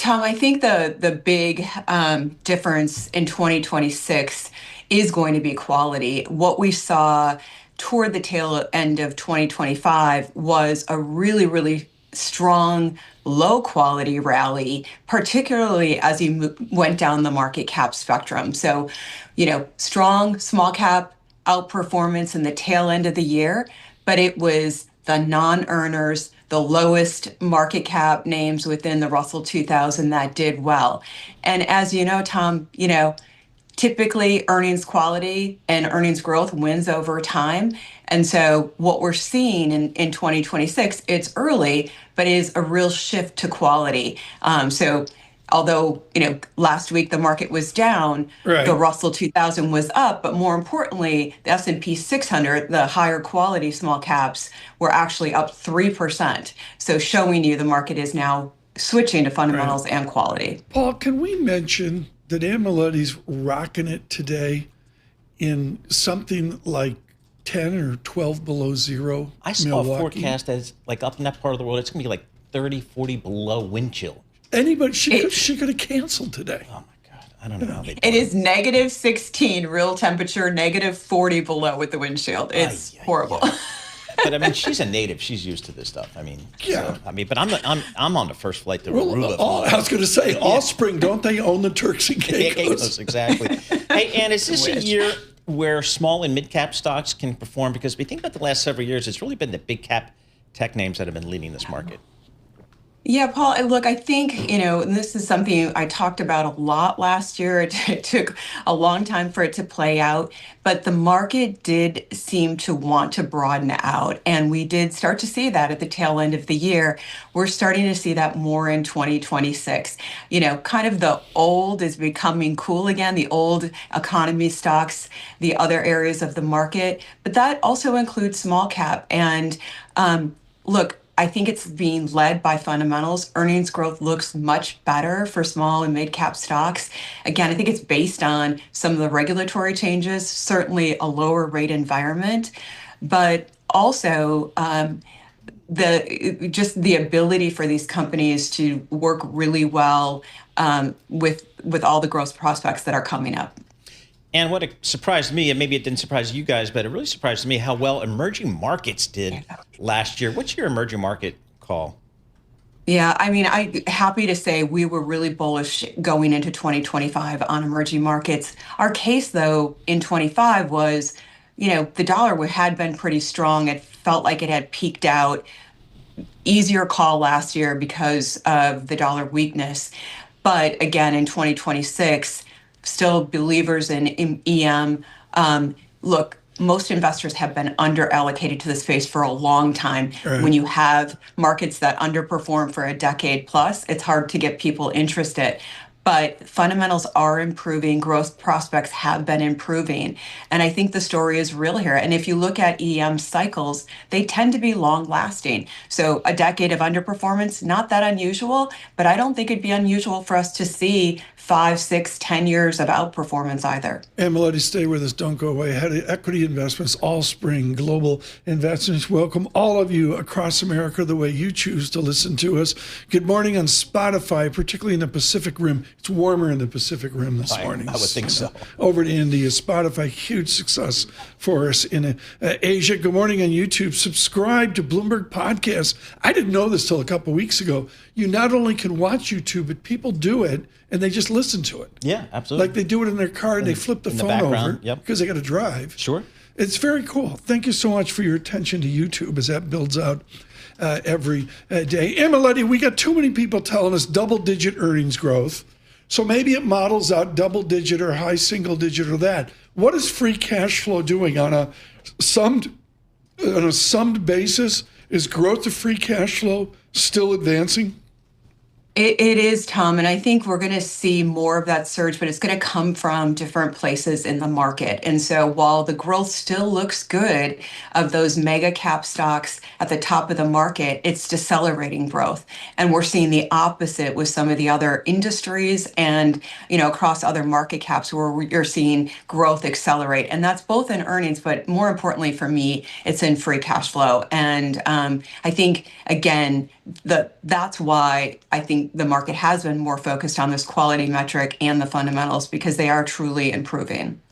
Tom, I think the big difference in 2026 is going to be quality. What we saw toward the tail end of 2025 was a really, really strong, low quality rally, particularly as you went down the market cap spectrum. So, strong small cap outperformance in the tail end of the year, but it was the non-earners, the lowest market cap names within the Russell 2000 that did well. And as you know, Tom, typically earnings quality and earnings growth wins over time. And so what we're seeing in 2026, it's early, but is a real shift to quality. So although, last week the market was down, Right. the Russell 2000 was up, but more importantly, the S&P 600, the higher quality small caps, were actually up 3%. So showing you the market is now switching to fundamentals and quality. Paul, can we mention that Miletti's rocking it today in something like 10 or 12 below zero? I saw a forecast as like up in that part of the world, it's going to be like 30, 40 below wind chill. Anybody, she could have canceled today. Oh my God, I don't know how they do It is negative 16 real temperature, negative 40 below with the windshield. It's horrible. But I mean, she's a native. She's used to this stuff. I mean, Yeah. but I'm on the first flight to Aruba. I was going to say, Allspring, don't they own the Turks and Caicos? Exactly. Hey, and is this a year where small and mid cap stocks can perform? Because if we think about the last several years, it's really been the big cap tech names that have been leading this market. Yeah, Paul, look, I think, and this is something I talked about a lot last year. It took a long time for it to play out, but the market did seem to want to broaden out. And we did start to see that at the tail end of the year. We're starting to see that more in 2026. Kind of the old is becoming cool again, the old economy stocks, the other areas of the market, but that also includes small cap. And look, I think it's being led by fundamentals. Earnings growth looks much better for small and mid cap stocks. Again, I think it's based on some of the regulatory changes, certainly a lower rate environment, but also the ability for these companies to work really well with all the growth prospects that are coming up. And what surprised me, and maybe it didn't surprise you guys, but it really surprised me how well emerging markets did last year. What's your emerging market call? Yeah, I mean, I'm happy to say we were really bullish going into 2025 on emerging markets. Our case, though, in 25 was, the dollar had been pretty strong. It felt like it had peaked out. Easier call last year because of the dollar weakness. But again, in 2026, still believers in EM. Look, most investors have been under allocated to the space for a long time. Right. When you have markets that underperform for a decade plus, it's hard to get people interested. But fundamentals are improving, growth prospects have been improving. And I think the story is real here. And if you look at EM cycles, they tend to be long lasting. So a decade of underperformance, not that unusual, but I don't think it'd be unusual for us to see 5, 6, 10 years of outperformance either. And Miletti, stay with us. Don't go away. Head of Equity Investments, Allspring Global Investments. Welcome all of you across America the way you choose to listen to us. Good morning on Spotify, particularly in the Pacific Rim. It's warmer in the Pacific Rim this morning. I would think so. Over to India, Spotify, huge success for us in Asia. Good morning on YouTube. Subscribe to Bloomberg Podcast. I didn't know this till a couple of weeks ago. You not only can watch YouTube, but people do it and they just listen to it. Yeah, absolutely. Like they do it in their car and they flip the phone over because they got to drive. Sure. It's very cool. Thank you so much for your attention to YouTube as that builds out every day. Miletti, we got too many people telling us double-digit earnings growth. So maybe it models out double-digit or high single-digit or that. What is free cash flow doing on a summed basis? Is growth of free cash flow still advancing? It is, Tom, and I think we're going to see more of that surge, but it's going to come from different places in the market. And so while the growth still looks good of those mega cap stocks at the top of the market, it's decelerating growth. And we're seeing the opposite with some of the other industries and, across other market caps where you're seeing growth accelerate. And that's both in earnings, but more importantly for me, it's in free cash flow. And I think, again, that's why I think why the market has been more focused on this quality metric and the fundamentals, because they are truly improving.